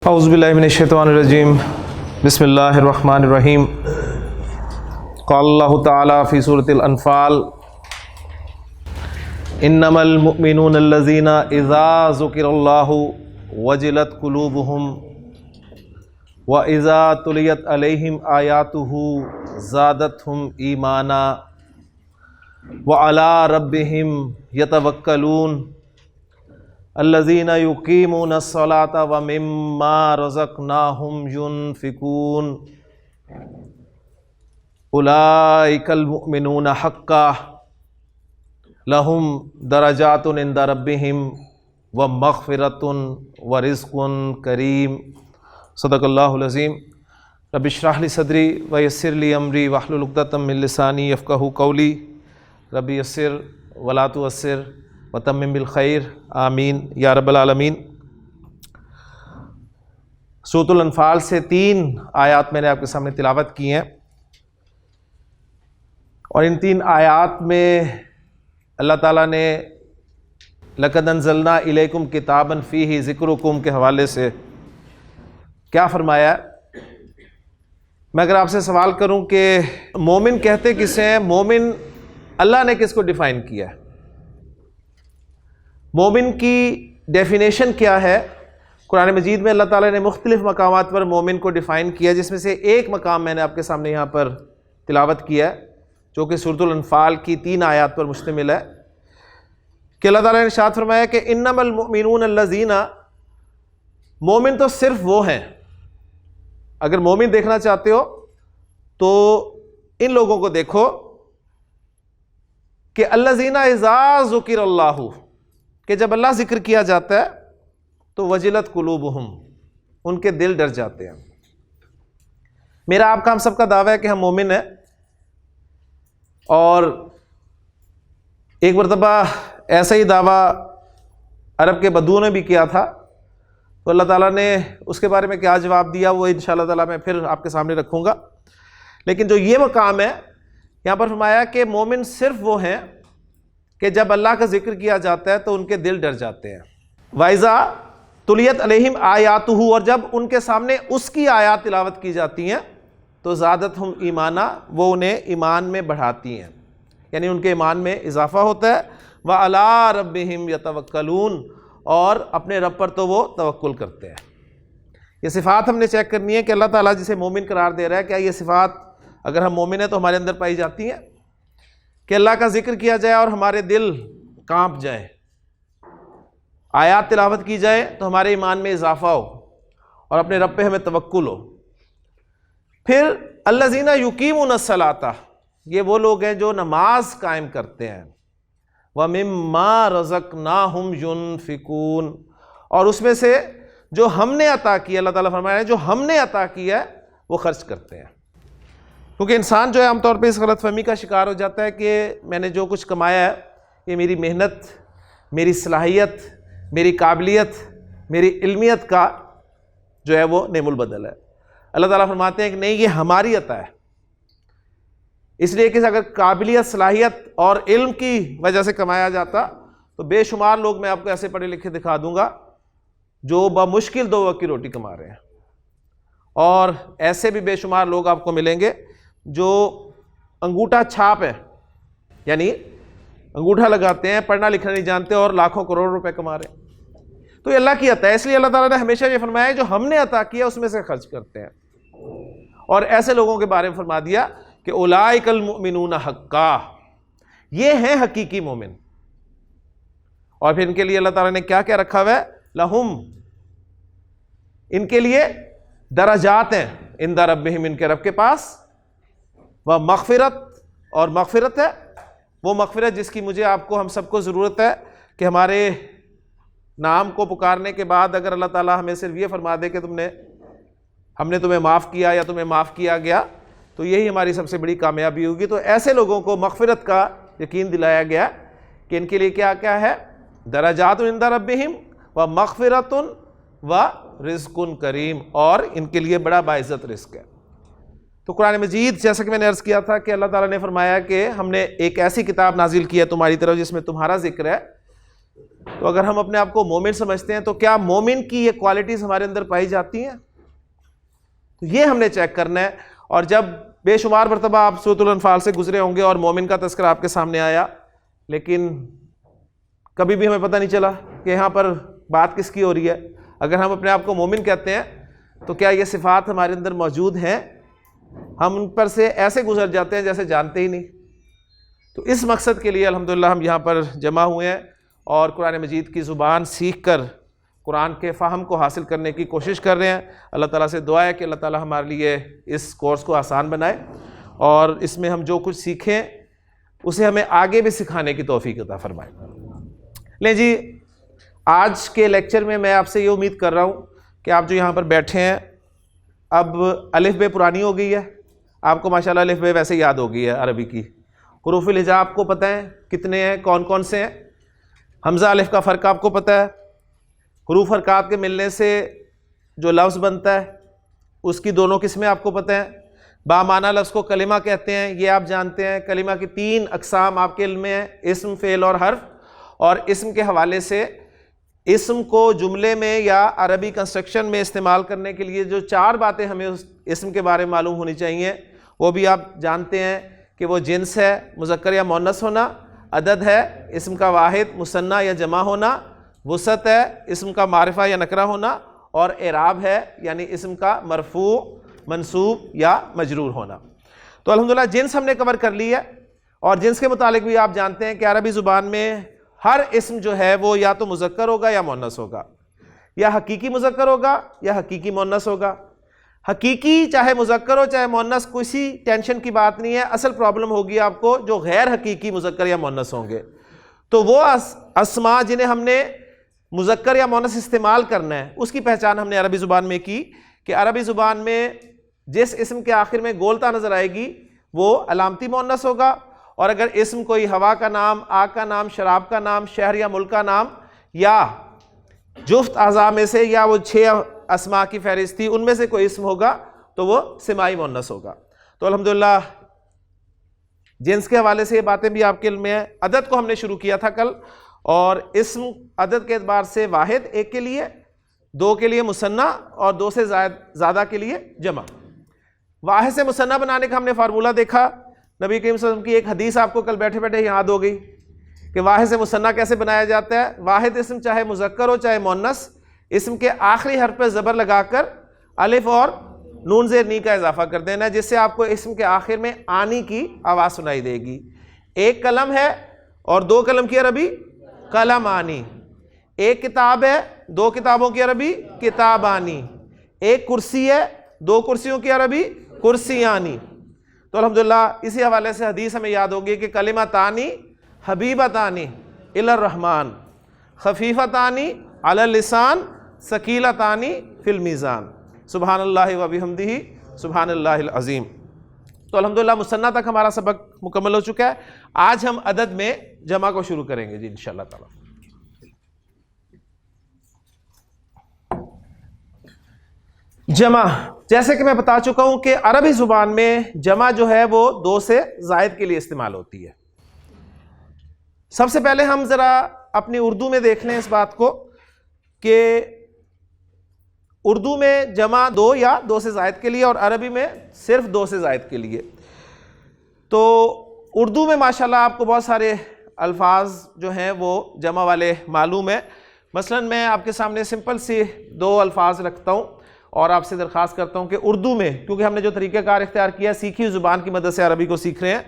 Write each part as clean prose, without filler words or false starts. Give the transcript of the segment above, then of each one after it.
اعوذ باللہ من الشیطان الرجیم بسم اللہ الرحمن الرحیم قال اللہ تعالی فی سورۃ الانفال انما المؤمنون الذین اذا ذکر اللہ وجلت قلوبہم واذا تلیت علیہم آیاتہ زادتہم ایمانا وعلی ربہم یتوکلون الذین یقیمون الصلاۃ ومما رزقناہم ینفقون اولئک المؤمنون حقا لہم درجات عند ربہم ومغفرۃ ورزق کریم صدق اللہ العظیم رب اشرح لی صدری ویسر لی امری واحلل عقدۃ من لسانی یفقہوا قولی رب یسر ولا تعسر وتمم بالخیر آمین یا رب العالمین۔ سورۃ الانفال سے 3 آیات میں نے آپ کے سامنے تلاوت کی ہیں، اور ان 3 آیات میں اللہ تعالیٰ نے لقد انزلنا الیکم کتابا فیہ ذکرکم کے حوالے سے کیا فرمایا ہے؟ میں اگر آپ سے سوال کروں کہ مومن کہتے کسے ہیں، مومن اللہ نے کس کو ڈیفائن کیا ہے؟ مومن کی ڈیفینیشن کیا ہے؟ قرآن مجید میں اللہ تعالیٰ نے مختلف مقامات پر مومن کو ڈیفائن کیا، جس میں سے ایک مقام میں نے آپ کے سامنے یہاں پر تلاوت کیا ہے، جو کہ سورۃ الانفال کی 3 آیات پر مشتمل ہے، کہ اللہ تعالیٰ نے ارشاد فرمایا کہ انما المؤمنون الذین، مومن تو صرف وہ ہیں، اگر مومن دیکھنا چاہتے ہو تو ان لوگوں کو دیکھو کہ الذین اذا ذکر اللہ، کہ جب اللہ ذکر کیا جاتا ہے تو وجلت قلوبہم، ان کے دل ڈر جاتے ہیں۔ میرا آپ کا ہم سب کا دعویٰ ہے کہ ہم مومن ہیں، اور ایک مرتبہ ایسا ہی دعویٰ عرب کے بدو نے بھی کیا تھا، تو اللہ تعالیٰ نے اس کے بارے میں کیا جواب دیا وہ انشاءاللہ تعالیٰ میں پھر آپ کے سامنے رکھوں گا۔ لیکن جو یہ مقام ہے یہاں پر فرمایا کہ مومن صرف وہ ہیں کہ جب اللہ کا ذکر کیا جاتا ہے تو ان کے دل ڈر جاتے ہیں۔ وَإِذَا تُلِيَتْ عَلَيْهِمْ آیَاتُهُ، اور جب ان کے سامنے اس کی آیات تلاوت کی جاتی ہیں تو زادتہم ایمانا، وہ انہیں ایمان میں بڑھاتی ہیں، یعنی ان کے ایمان میں اضافہ ہوتا ہے۔ وَعَلَىٰ رَبِّهِمْ يَتَوَكَّلُونَ، اور اپنے رب پر تو وہ توکل کرتے ہیں۔ یہ صفات ہم نے چیک کرنی ہے کہ اللہ تعالیٰ جسے مومن قرار دے رہا ہے، کیا یہ صفات اگر ہم مومن ہیں تو ہمارے اندر پائی جاتی ہیں؟ کہ اللہ کا ذکر کیا جائے اور ہمارے دل کانپ جائیں، آیات تلاوت کی جائے تو ہمارے ایمان میں اضافہ ہو اور اپنے رب پہ ہمیں توکل ہو۔ پھر الذین یقیمون الصلاۃ، یہ وہ لوگ ہیں جو نماز قائم کرتے ہیں۔ وَمِمَّا رَزَقْنَاهُمْ يُنْفِقُونَ، اور اس میں سے جو ہم نے عطا کیا، اللہ تعالیٰ فرمایا ہے جو ہم نے عطا کیا ہے وہ خرچ کرتے ہیں۔ کیونکہ انسان جو ہے عام طور پہ اس غلط فہمی کا شکار ہو جاتا ہے کہ میں نے جو کچھ کمایا ہے یہ میری محنت، میری صلاحیت، میری قابلیت، میری علمیت کا جو ہے وہ نعم البدل ہے۔ اللہ تعالیٰ فرماتے ہیں کہ نہیں، یہ ہماری عطا ہے، اس لیے کہ اگر قابلیت، صلاحیت اور علم کی وجہ سے کمایا جاتا تو بے شمار لوگ، میں آپ کو ایسے پڑھے لکھے دکھا دوں گا جو بمشکل 2 وقت کی روٹی کما رہے ہیں، اور ایسے بھی بے شمار لوگ آپ کو ملیں گے جو انگوٹھا چھاپ ہے، یعنی انگوٹھا لگاتے ہیں، پڑھنا لکھنا نہیں جانتے اور لاکھوں کروڑ روپے کما رہے ہیں۔ تو یہ اللہ کی عطا ہے، اس لیے اللہ تعالیٰ نے ہمیشہ یہ فرمایا ہے جو ہم نے عطا کیا اس میں سے خرچ کرتے ہیں، اور ایسے لوگوں کے بارے میں فرما دیا کہ اولئک المؤمنون حقا، یہ ہیں حقیقی مومن۔ اور پھر ان کے لیے اللہ تعالیٰ نے کیا کیا رکھا ہوا ہے؟ لہم، ان کے لیے درجات ہیں عند ربہم، ان کے رب کے پاس، وہ مغفرت، اور مغفرت ہے وہ مغفرت جس کی مجھے آپ کو ہم سب کو ضرورت ہے، کہ ہمارے نام کو پکارنے کے بعد اگر اللہ تعالیٰ ہمیں صرف یہ فرما دے کہ ہم نے تمہیں معاف کیا یا تمہیں معاف کیا گیا، تو یہی ہماری سب سے بڑی کامیابی ہوگی۔ تو ایسے لوگوں کو مغفرت کا یقین دلایا گیا کہ ان کے لیے کیا کیا ہے؟ درجات عند ربہم ومغفرۃ ورزق کریم، اور ان کے لیے بڑا باعزت رزق ہے۔ تو قرآن مجید، جیسا کہ میں نے عرض کیا تھا کہ اللہ تعالیٰ نے فرمایا کہ ہم نے ایک ایسی کتاب نازل کی ہے تمہاری طرف جس میں تمہارا ذکر ہے، تو اگر ہم اپنے آپ کو مومن سمجھتے ہیں تو کیا مومن کی یہ کوالٹیز ہمارے اندر پائی جاتی ہیں؟ تو یہ ہم نے چیک کرنا ہے. اور جب بے شمار مرتبہ آپ سورۃ الانفال سے گزرے ہوں گے اور مومن کا تذکرہ آپ کے سامنے آیا، لیکن کبھی بھی ہمیں پتہ نہیں چلا کہ یہاں پر بات کس کی ہو رہی ہے. اگر ہم اپنے آپ کو مومن کہتے ہیں تو کیا یہ صفات ہمارے اندر موجود ہیں؟ ہم ان پر سے ایسے گزر جاتے ہیں جیسے جانتے ہی نہیں. تو اس مقصد کے لیے الحمدللہ ہم یہاں پر جمع ہوئے ہیں اور قرآن مجید کی زبان سیکھ کر قرآن کے فہم کو حاصل کرنے کی کوشش کر رہے ہیں. اللہ تعالیٰ سے دعا ہے کہ اللہ تعالیٰ ہمارے لیے اس کورس کو آسان بنائے اور اس میں ہم جو کچھ سیکھیں اسے ہمیں آگے بھی سکھانے کی توفیق عطا فرمائے. لیں جی، آج کے لیکچر میں میں آپ سے یہ امید کر رہا ہوں کہ آپ جو یہاں پر بیٹھے ہیں، اب الف بے پرانی ہو گئی ہے، آپ کو ماشاءاللہ الف بے ویسے یاد ہو گئی ہے عربی کی. حروف الہجاء آپ کو پتہ ہیں کتنے ہیں، کون کون سے ہیں. حمزہ الف کا فرق آپ کو پتہ ہے. حروف حرکات کے ملنے سے جو لفظ بنتا ہے اس کی دونوں قسمیں آپ کو پتہ ہیں. بامعنی لفظ کو کلمہ کہتے ہیں، یہ آپ جانتے ہیں. کلمہ کی 3 اقسام آپ کے علم میں ہیں، اسم، فعل اور حرف. اور اسم کے حوالے سے اسم کو جملے میں یا عربی کنسٹرکشن میں استعمال کرنے کے لیے جو 4 باتیں ہمیں اس اسم کے بارے میں معلوم ہونی چاہیے وہ بھی آپ جانتے ہیں کہ وہ جنس ہے، مذکر یا مؤنث ہونا، عدد ہے، اسم کا واحد مثنیٰ یا جمع ہونا، وسعت ہے، اسم کا معرفہ یا نکرہ ہونا، اور اعراب ہے یعنی اسم کا مرفوع، منصوب یا مجرور ہونا. تو الحمدللہ جنس ہم نے کور کر لی ہے. اور جنس کے متعلق بھی آپ جانتے ہیں کہ عربی زبان میں ہر اسم جو ہے وہ یا تو مذکر ہوگا یا مؤنث ہوگا، یا حقیقی مذکر ہوگا یا حقیقی مؤنث ہوگا. حقیقی چاہے مذکر ہو چاہے مؤنث، کسی ٹینشن کی بات نہیں ہے. اصل پرابلم ہوگی آپ کو جو غیر حقیقی مذکر یا مؤنث ہوں گے. تو وہ اسماء جنہیں ہم نے مذکر یا مؤنث استعمال کرنا ہے اس کی پہچان ہم نے عربی زبان میں کی کہ عربی زبان میں جس اسم کے آخر میں گولتا نظر آئے گی وہ علامتی مؤنث ہوگا. اور اگر اسم کوئی ہوا کا نام، آگ کا نام، شراب کا نام، شہر یا ملک کا نام، یا جفت اعضاء میں سے یا وہ 6 اسماء کی فہرست تھی ان میں سے کوئی اسم ہوگا تو وہ سمائی مؤنث ہوگا. تو الحمدللہ جنس کے حوالے سے یہ باتیں بھی آپ کے علم میں ہیں. عدد کو ہم نے شروع کیا تھا کل، اور اسم عدد کے اعتبار سے واحد 1 کے لیے، 2 کے لیے مثنیٰ اور 2 سے زیادہ کے لیے جمع. واحد سے مثنیٰ بنانے کا ہم نے فارمولہ دیکھا. نبی کریم صلی اللہ علیہ وسلم کی ایک حدیث آپ کو کل بیٹھے بیٹھے یاد ہو گئی کہ واحد سے مثنیٰ کیسے بنایا جاتا ہے. واحد اسم چاہے مذکر ہو چاہے مؤنث، اسم کے آخری حرف پہ زبر لگا کر الف اور نون زیر نی کا اضافہ کر دینا، جس سے آپ کو اسم کے آخر میں آنی کی آواز سنائی دے گی. 1 قلم ہے اور 2 قلم کی عربی قلم آنی. 1 کتاب ہے، 2 کتابوں کی عربی کتاب آنی. 1 کرسی ہے، 2 کرسیوں کی عربی کرسی آنی. تو الحمدللہ اسی حوالے سے حدیث ہمیں یاد ہوگی کہ کلمتانی حبیبتانی الی الرحمن خفیفتانی علی اللسان ثقیلتانی فی المیزان سبحان اللہ و بحمدہ سبحان اللہ العظیم. تو الحمدللہ مثنیٰ تک ہمارا سبق مکمل ہو چکا ہے. آج ہم عدد میں جمع کو شروع کریں گے جی انشاءاللہ تعالی. جمع، جیسے کہ میں بتا چکا ہوں کہ عربی زبان میں جمع جو ہے وہ 2 سے زائد کے لیے استعمال ہوتی ہے. سب سے پہلے ہم ذرا اپنی اردو میں دیکھ لیں اس بات کو کہ اردو میں جمع 2 یا 2 سے زائد کے لیے اور عربی میں صرف 2 سے زائد کے لیے. تو اردو میں ماشاءاللہ آپ کو بہت سارے الفاظ جو ہیں وہ جمع والے معلوم ہیں. مثلا میں آپ کے سامنے سمپل سی 2 الفاظ رکھتا ہوں اور آپ سے درخواست کرتا ہوں کہ اردو میں، کیونکہ ہم نے جو طریقہ کار اختیار کیا سیکھی ہوئی زبان کی مدد سے عربی کو سیکھ رہے ہیں،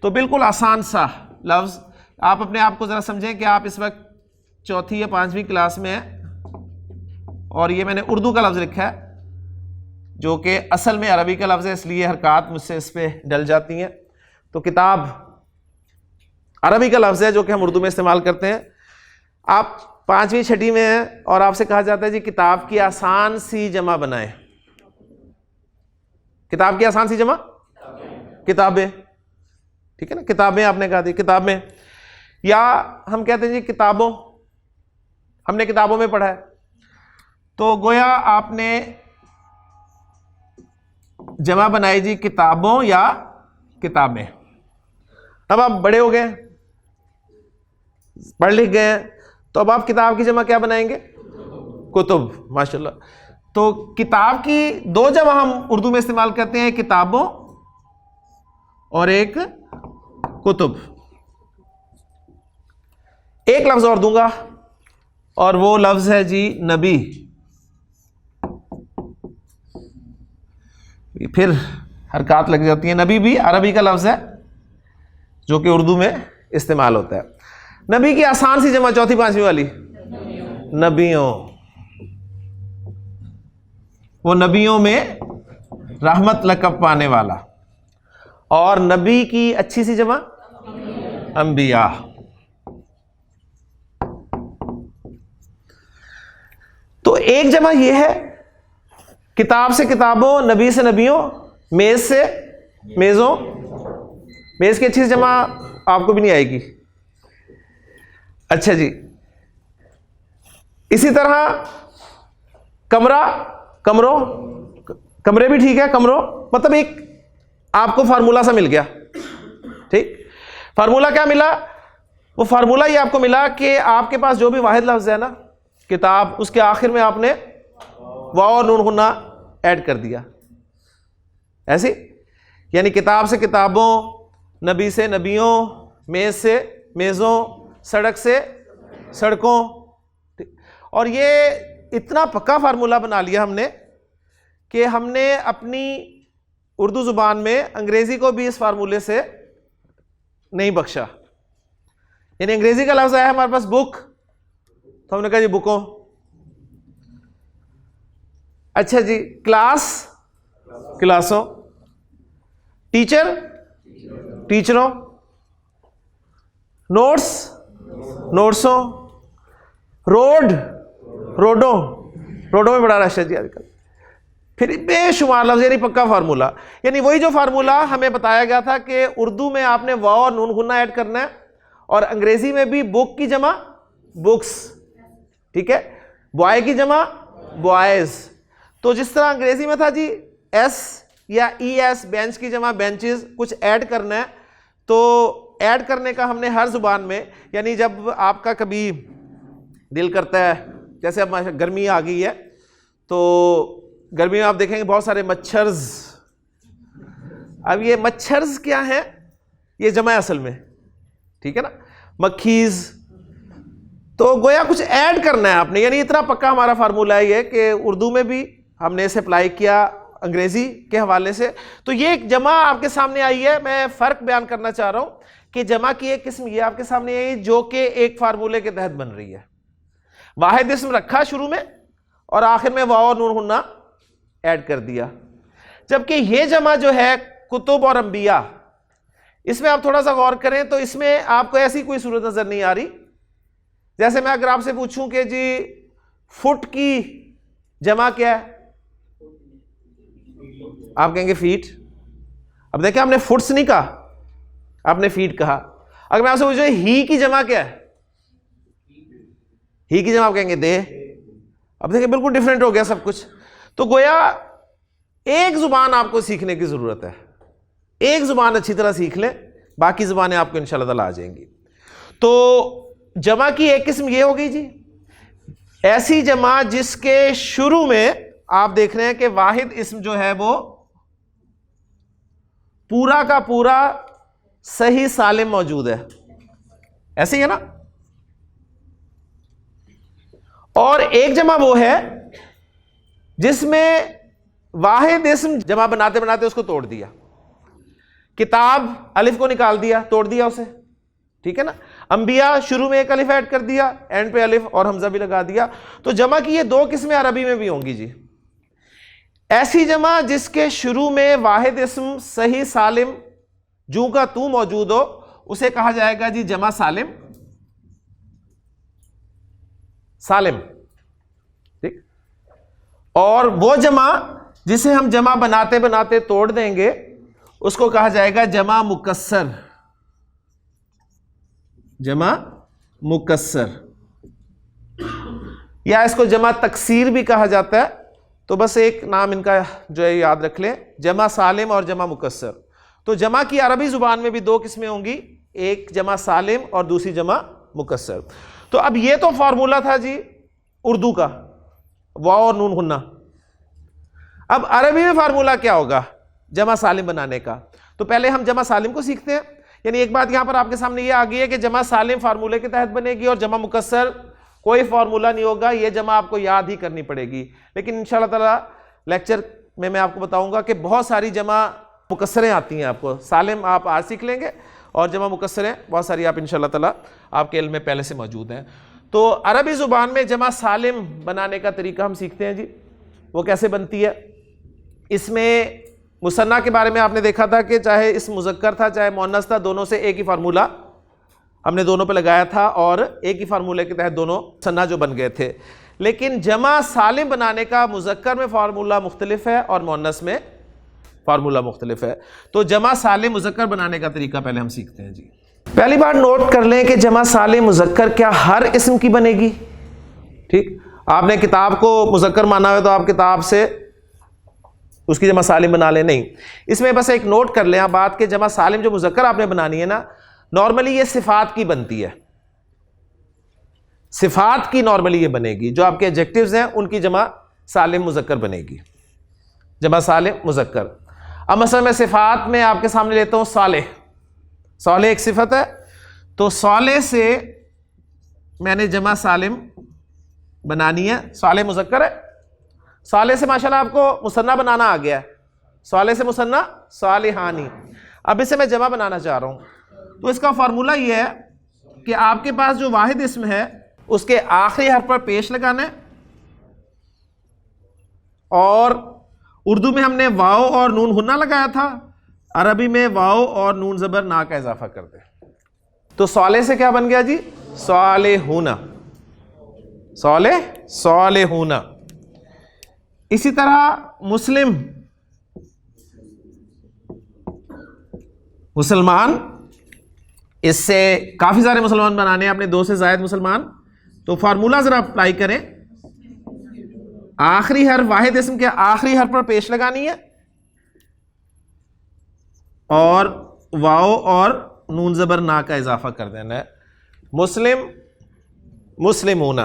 تو بالکل آسان سا لفظ آپ اپنے آپ کو ذرا سمجھیں کہ آپ اس وقت 4تھی یا 5ویں کلاس میں ہیں اور یہ میں نے اردو کا لفظ لکھا ہے جو کہ اصل میں عربی کا لفظ ہے، اس لیے حرکات مجھ سے اس پہ ڈل جاتی ہیں. تو کتاب عربی کا لفظ ہے جو کہ ہم اردو میں استعمال کرتے ہیں. آپ 5ویں 6ٹھی میں ہیں اور آپ سے کہا جاتا ہے جی کتاب کی آسان سی جمع بنائیں. کتاب کی آسان سی جمع کتابیں، ٹھیک ہے نا، کتابیں آپ نے کہا تھی کتابیں. یا ہم کہتے ہیں جی کتابوں، ہم نے کتابوں میں پڑھا ہے. تو گویا آپ نے جمع بنائی جی کتابوں یا کتابیں. اب آپ بڑے ہو گئے، پڑھ لکھ گئے ہیں، تو اب آپ کتاب کی جمع کیا بنائیں گے؟ کتب. ماشاءاللہ. تو کتاب کی دو جمع ہم اردو میں استعمال کرتے ہیں، کتابوں اور ایک کتب. ایک لفظ اور دوں گا اور وہ لفظ ہے جی نبی. پھر حرکات لگ جاتی ہیں. نبی بھی عربی کا لفظ ہے جو کہ اردو میں استعمال ہوتا ہے. نبی کی آسان سی جمع چوتھی پانچویں والی نبیوں. وہ نبیوں میں رحمت لقب پانے والا. اور نبی کی اچھی سی جمع انبیاء. تو ایک جمع یہ ہے کتاب سے کتابوں، نبی سے نبیوں، میز سے میزوں. میز کی اچھی سی جمع آپ کو بھی نہیں آئے گی. اچھا جی. اسی طرح کمرہ، کمروں، کمرے بھی ٹھیک ہے. کمروں مطلب ایک آپ کو فارمولا سا مل گیا. ٹھیک. فارمولا کیا ملا؟ وہ فارمولا یہ آپ کو ملا کہ آپ کے پاس جو بھی واحد لفظ ہے نا کتاب، اس کے آخر میں آپ نے واو اور نون غنہ ایڈ کر دیا. ایسے یعنی کتاب سے کتابوں، نبی سے نبیوں، میز سے میزوں، سڑک سے سڑکوں. اور یہ اتنا پکا فارمولا بنا لیا ہم نے کہ ہم نے اپنی اردو زبان میں انگریزی کو بھی اس فارمولے سے نہیں بخشا. یعنی انگریزی کا لفظ آیا ہے ہمارے پاس بک، تو ہم نے کہا جی بکوں. اچھا جی. کلاس، کلاسوں. ٹیچر، ٹیچروں. نوٹس، نوٹسوں. روڈ، روڈوں. روڈوں میں بڑا رش ہے جی آج کل. پھر بے شمار لفظ، یعنی پکا فارمولا. یعنی وہی جو فارمولا ہمیں بتایا گیا تھا کہ اردو میں آپ نے واو اور نون غنہ ایڈ کرنا ہے، اور انگریزی میں بھی بک کی جمع بکس. ٹھیک ہے. بوائے کی جمع بوائز. تو جس طرح انگریزی میں تھا جی ایس یا ای ایس، بینچ کی جمع بینچز، کچھ ایڈ کرنا ہے تو ایڈ کرنے کا ہم نے ہر زبان میں، یعنی جب آپ کا کبھی دل کرتا ہے، جیسے اب گرمی آ گئی ہے تو گرمی میں آپ دیکھیں گے بہت سارے مچھرز. اب یہ مچھرز کیا ہیں؟ یہ جمع ہے اصل میں. ٹھیک ہے نا. مکھیز. تو گویا کچھ ایڈ کرنا ہے آپ نے. یعنی اتنا پکا ہمارا فارمولا ہے یہ کہ اردو میں بھی ہم نے اسے اپلائی کیا انگریزی کے حوالے سے. تو یہ ایک جمع آپ کے سامنے آئی ہے. میں فرق بیان کرنا چاہ رہا ہوں کہ جمع کی ایک قسم یہ آپ کے سامنے آئی جو کہ ایک فارمولے کے تحت بن رہی ہے. واحد اسم رکھا شروع میں اور آخر میں واو اور نون غنہ ایڈ کر دیا. جبکہ یہ جمع جو ہے کتب اور انبیاء، اس میں آپ تھوڑا سا غور کریں تو اس میں آپ کو ایسی کوئی صورت نظر نہیں آ رہی. جیسے میں اگر آپ سے پوچھوں کہ جی فٹ کی جمع کیا ہے، آپ کہیں گے فیٹ. اب دیکھیں ہم نے فٹس نہیں کہا، آپ نے فیٹ کہا. اگر میں آپ سے پوچھوں ہی کی جمع کیا ہے، ہی کی جمع آپ کہیں گے دے. اب دیکھیں بالکل ڈیفرنٹ ہو گیا سب کچھ. تو گویا ایک زبان آپ کو سیکھنے کی ضرورت ہے. ایک زبان اچھی طرح سیکھ لیں، باقی زبانیں آپ کو انشاءاللہ تعالی آ جائیں گی. تو جمع کی ایک قسم یہ ہو گئی جی ایسی جمع جس کے شروع میں آپ دیکھ رہے ہیں کہ واحد اسم جو ہے وہ پورا کا پورا صحیح سالم موجود ہے. ایسے ہی ہے نا. اور ایک جمع وہ ہے جس میں واحد اسم جمع بناتے بناتے اس کو توڑ دیا. کتاب الف کو نکال دیا، توڑ دیا اسے. ٹھیک ہے نا. انبیاء شروع میں ایک الف ایڈ کر دیا، اینڈ پہ الف اور حمزہ بھی لگا دیا. تو جمع کی یہ دو قسمیں عربی میں بھی ہوں گی جی. ایسی جمع جس کے شروع میں واحد اسم صحیح سالم جو کا تو موجود ہو، اسے کہا جائے گا جی جمع سالم. سالم. ٹھیک. اور وہ جمع جسے ہم جمع بناتے بناتے توڑ دیں گے اس کو کہا جائے گا جمع مکسر. جمع مکسر، یا اس کو جمع تکسیر بھی کہا جاتا ہے. تو بس ایک نام ان کا جو ہے یاد رکھ لیں، جمع سالم اور جمع مکسر. تو جمع کی عربی زبان میں بھی دو قسمیں ہوں گی، ایک جمع سالم اور دوسری جمع مکسر. تو اب یہ تو فارمولا تھا جی اردو کا، واو اور نون غنہ. اب عربی میں فارمولا کیا ہوگا جمع سالم بنانے کا؟ تو پہلے ہم جمع سالم کو سیکھتے ہیں. یعنی ایک بات یہاں پر آپ کے سامنے یہ آ گئی ہے کہ جمع سالم فارمولے کے تحت بنے گی اور جمع مکسر کوئی فارمولا نہیں ہوگا، یہ جمع آپ کو یاد ہی کرنی پڑے گی. لیکن انشاءاللہ تعالی لیکچر میں آپ کو بتاؤں گا کہ بہت ساری جمع مکسریں آتی ہیں آپ کو. سالم آپ آج سیکھ لیں گے اور جمع مکسریں بہت ساری آپ انشاءاللہ تعالی آپ کے علم میں پہلے سے موجود ہیں. تو عربی زبان میں جمع سالم بنانے کا طریقہ ہم سیکھتے ہیں جی. وہ کیسے بنتی ہے؟ اس میں مثنیٰ کے بارے میں آپ نے دیکھا تھا کہ چاہے اس مذکر تھا چاہے مؤنث تھا، دونوں سے ایک ہی فارمولہ ہم نے دونوں پہ لگایا تھا اور ایک ہی فارمولے کے تحت دونوں مثنیٰ جو بن گئے تھے. لیکن جمع سالم بنانے کا مذکر میں فارمولہ مختلف ہے اور مؤنث میں فارمولہ مختلف ہے. تو جمع سالم مذکر بنانے کا طریقہ پہلے ہم سیکھتے ہیں جی. پہلی بات نوٹ کر لیں کہ جمع سالم مذکر کیا ہر اسم کی بنے گی؟ ٹھیک، آپ نے کتاب کو مذکر مانا ہے تو آپ کتاب سے اس کی جمع سالم بنا لیں، نہیں. اس میں بس ایک نوٹ کر لیں آپ بات کہ جمع سالم جو مذکر آپ نے بنانی ہے نا، نارملی یہ صفات کی بنتی ہے. صفات کی نارملی یہ بنے گی، جو آپ کے ایڈجیکٹیوز ہیں ان کی جمع سالم مذکر بنے گی، جمع سالم مذکر. اب مثلا میں صفات میں آپ کے سامنے لیتا ہوں صالح. صالح ایک صفت ہے، تو صالح سے میں نے جمع سالم بنانی ہے. صالح مذکر ہے، صالح سے ماشاءاللہ آپ کو مثنیٰ بنانا آ گیا ہے. صالح سے مثنیٰ صالحانی. اب اسے میں جمع بنانا چاہ رہا ہوں تو اس کا فارمولہ یہ ہے کہ آپ کے پاس جو واحد اسم ہے اس کے آخری حرف پر پیش لگانا ہے، اور اردو میں ہم نے واو اور نون غنہ لگایا تھا، عربی میں واو اور نون زبر نا کا اضافہ کر دیں. تو صالح سے کیا بن گیا جی؟ صالحون. صالح صالحون. اسی طرح مسلم مسلمان، اس سے کافی سارے مسلمان بنانے ہیں اپنے 2 سے زائد مسلمان. تو فارمولہ ذرا اپلائی کریں. آخری حرف واحد اسم کے آخری حرف پر پیش لگانی ہے اور واو اور نون زبر نا کا اضافہ کر دینا ہے. مسلم مسلمون.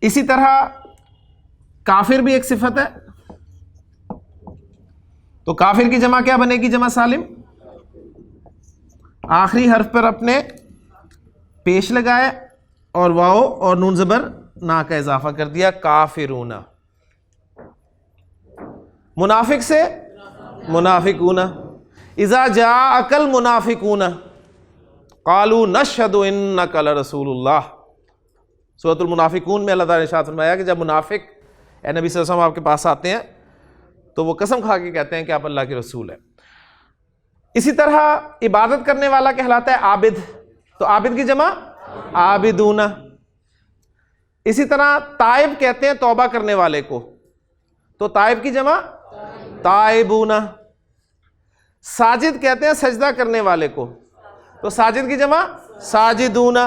اسی طرح کافر بھی ایک صفت ہے، تو کافر کی جمع کیا بنے گی؟ جمع سالم. آخری حرف پر اپنے پیش لگائے اور واو اور نون زبر نا کا اضافہ کر دیا، کافرون. منافق سے منافقون. اذا جاءک المنافقون قالوا نشهد انک لرسول اللہ. سورۃ المنافقون میں اللہ تعالیٰ نے ارشاد فرمایا کہ جب منافق اے نبی صلی اللہ علیہ وسلم آپ کے پاس آتے ہیں تو وہ قسم کھا کے کہتے ہیں کہ آپ اللہ کے رسول ہیں. اسی طرح عبادت کرنے والا کہلاتا ہے عابد، تو عابد کی جمع عابدون. اسی طرح تائب کہتے ہیں توبہ کرنے والے کو، تو تائب کی جمع تائبون. ساجد کہتے ہیں سجدہ کرنے والے کو، تو ساجد کی جمع ساجدون.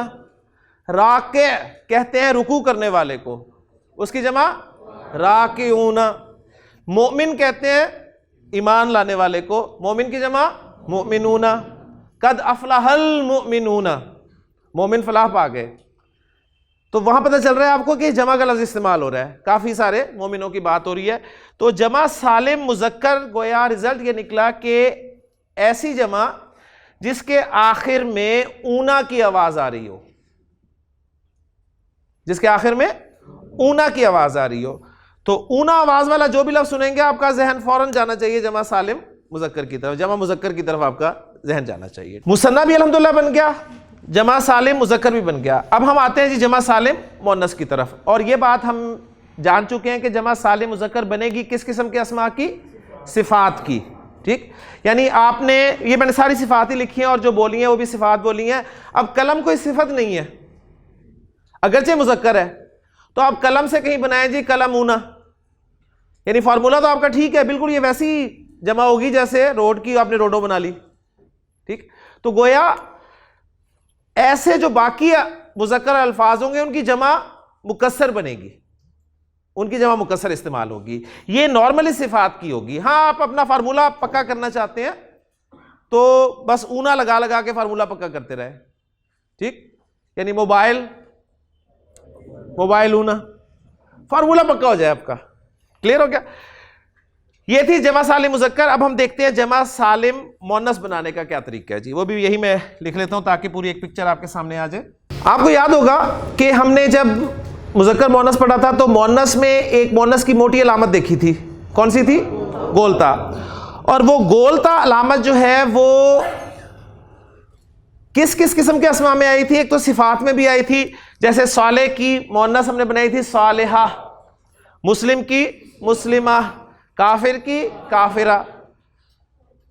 راکع کہتے ہیں رکوع کرنے والے کو، اس کی جمع راکعون. مومن کہتے ہیں ایمان لانے والے کو، مومن کی جمع مؤمنون. قد افلح المؤمنون، مومن فلاح پا گئے. تو وہاں پتہ چل رہا ہے آپ کو کہ جمع کا لفظ استعمال ہو رہا ہے، کافی سارے مومنوں کی بات ہو رہی ہے. تو جمع سالم مذکر گویا رزلٹ یہ نکلا کہ ایسی جمع جس کے آخر میں اونا کی آواز آ رہی ہو، جس کے آخر میں اونا کی آواز آ رہی ہو. تو اونا آواز والا جو بھی لفظ سنیں گے آپ کا ذہن فوراً جانا چاہیے جمع سالم مذکر کی طرف، جمع مذکر کی طرف آپ کا ذہن جانا چاہیے. مثنیٰ بھی الحمدللہ بن گیا، جمع سالم مذکر بھی بن گیا. اب ہم آتے ہیں جی جمع سالم مؤنث کی طرف. اور یہ بات ہم جان چکے ہیں کہ جمع سالم مذکر بنے گی کس قسم کے اسماء کی؟ صفات کی. ٹھیک، یعنی آپ نے یہ میں نے ساری صفات ہی لکھی ہیں اور جو بولی ہیں وہ بھی صفات بولی ہیں. اب قلم کوئی صفت نہیں ہے، اگرچہ مذکر ہے، تو آپ قلم سے کہیں بنائیں جی قلمونا، یعنی فارمولہ تو آپ کا ٹھیک ہے، بالکل یہ ویسی جمع ہوگی جیسے روڈ کی آپ نے روڈو بنا لی. ٹھیک، تو گویا ایسے جو باقی مذکر الفاظ ہوں گے ان کی جمع مکسر بنے گی، ان کی جمع مکسر استعمال ہوگی. یہ نارملی صفات کی ہوگی. ہاں آپ اپنا فارمولہ پکا کرنا چاہتے ہیں تو بس اونا لگا لگا کے فارمولہ پکا کرتے رہے. ٹھیک، یعنی موبائل اونا. فارمولا پکا ہو جائے آپ کا. کلیئر ہو گیا؟ یہ تھی جمع سالم مذکر. اب ہم دیکھتے ہیں جمع سالم مؤنث بنانے کا کیا طریقہ ہے جی. وہ بھی یہی میں لکھ لیتا ہوں تاکہ پوری ایک پکچر آپ کے سامنے آ جائے. آپ کو یاد ہوگا کہ ہم نے جب مذکر مؤنث پڑھا تھا تو مؤنث میں ایک مؤنث کی موٹی علامت دیکھی تھی. کون سی تھی؟ گولتا. اور وہ گولتا علامت جو ہے وہ کس کس قسم کے اسماء میں آئی تھی؟ ایک تو صفات میں بھی آئی تھی، جیسے صالح کی مؤنث ہم نے بنائی تھی صالحہ، مسلم کی مسلمہ، کافر کی کافرہ.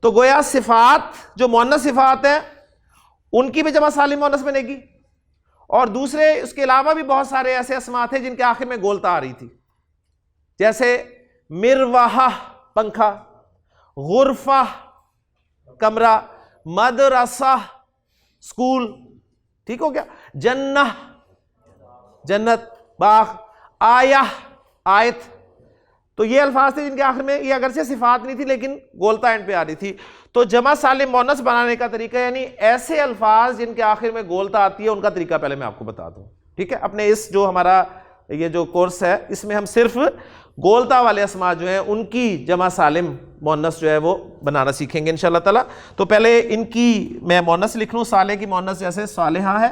تو گویا صفات جو مؤنث صفات ہیں ان کی بھی جمع سالم مؤنث بنے گی. اور دوسرے اس کے علاوہ بھی بہت سارے ایسے اسماء تھے جن کے آخر میں گولتا آ رہی تھی، جیسے مروحہ پنکھا، غرفہ کمرہ، مدرسہ اسکول. ٹھیک ہو گیا؟ جنہ جنت، باغ، آیہ آیت. تو یہ الفاظ تھے جن کے آخر میں یہ اگرچہ صفات نہیں تھی لیکن گولتا اینڈ پہ آ رہی تھی. تو جمع سالم مؤنث بنانے کا طریقہ یعنی ایسے الفاظ جن کے آخر میں گولتا آتی ہے ان کا طریقہ پہلے میں آپ کو بتا دوں. ٹھیک ہے؟ اپنے اس جو ہمارا یہ جو کورس ہے اس میں ہم صرف گولتا والے اسماء جو ہیں ان کی جمع سالم مؤنث جو ہے وہ بنانا سیکھیں گے انشاءاللہ تعالی. تو پہلے ان کی میں مؤنث لکھ لوں. صالح کی مؤنث جیسے صالحہ ہے،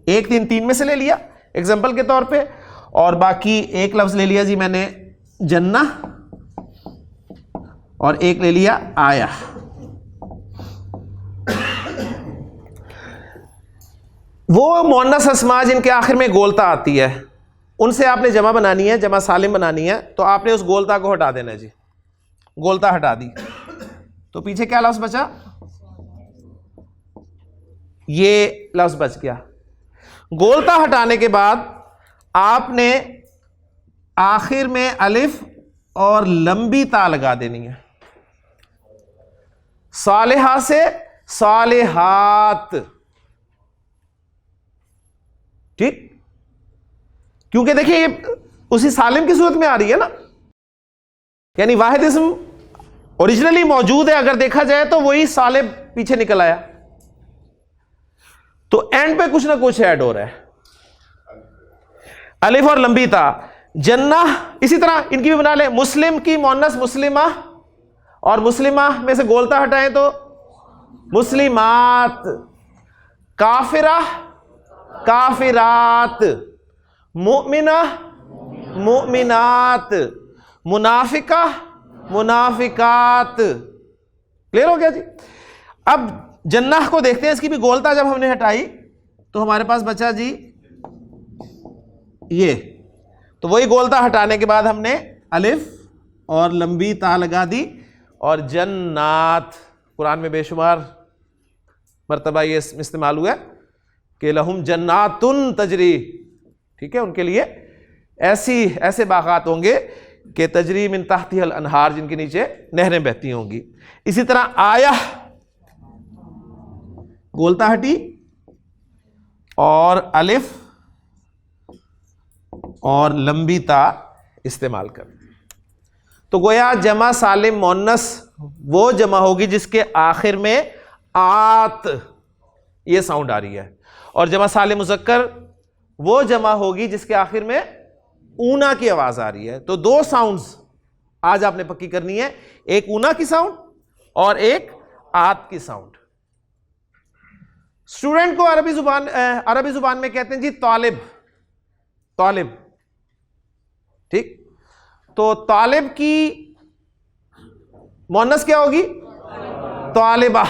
1 3 3 میں سے لے لیا ایگزامپل کے طور پہ، اور باقی ایک لفظ لے لیا جی میں نے جنہ، اور ایک لے لیا آیا. وہ مؤنث اسماء جن کے آخر میں گولتا آتی ہے ان سے آپ نے جمع بنانی ہے، جمع سالم بنانی ہے. تو آپ نے اس گولتا کو ہٹا دینا ہے جی. گولتا ہٹا دی تو پیچھے کیا لفظ بچا؟ یہ لفظ بچ گیا. گولتا ہٹانے کے بعد آپ نے آخر میں الف اور لمبی تا لگا دینی ہے. صالحہ سے صالحات. ٹھیک؟ کیونکہ دیکھیں یہ اسی سالم کی صورت میں آ رہی ہے نا، یعنی واحد اسم اوریجنلی موجود ہے، اگر دیکھا جائے تو وہی سالم پیچھے نکل آیا، تو اینڈ پہ کچھ نہ کچھ ایڈ ہو رہا ہے. الف اور لمبی تا. جنہ اسی طرح ان کی بھی بنا لیں. مسلم کی مؤنث مسلمہ، اور مسلمہ میں سے گولتا ہٹائیں تو مسلمات. کافرہ کافرات، مؤمنہ مؤمنات، منافقہ منافقات. کلیئر ہو گیا جی؟ اب جنہ کو دیکھتے ہیں. اس کی بھی گولتا جب ہم نے ہٹائی تو ہمارے پاس بچا جی یہ. تو وہی گولتا ہٹانے کے بعد ہم نے الف اور لمبی تا لگا دی، اور جنات. قرآن میں بے شمار مرتبہ یہ استعمال ہوا ہے کہ لہم جنات تجری. ٹھیک ہے؟ ان کے لیے ایسے باغات ہوں گے کہ تجری من تحتها الانہار، جن کے نیچے نہریں بہتی ہوں گی. اسی طرح آیہ گولتا ہٹی اور الف اور لمبی تا استعمال کر. تو گویا جمع سالم مؤنث وہ جمع ہوگی جس کے آخر میں آت یہ ساؤنڈ آ رہی ہے، اور جمع سالم مذکر وہ جمع ہوگی جس کے آخر میں اونا کی آواز آ رہی ہے. تو 2 ساؤنڈز آج آپ نے پکی کرنی ہے، ایک اونا کی ساؤنڈ اور ایک آت کی ساؤنڈ. اسٹوڈنٹ کو عربی زبان میں کہتے ہیں جی طالب. طالب. ٹھیک؟ تو طالب کی مؤنث کیا ہوگی؟ طالبہ.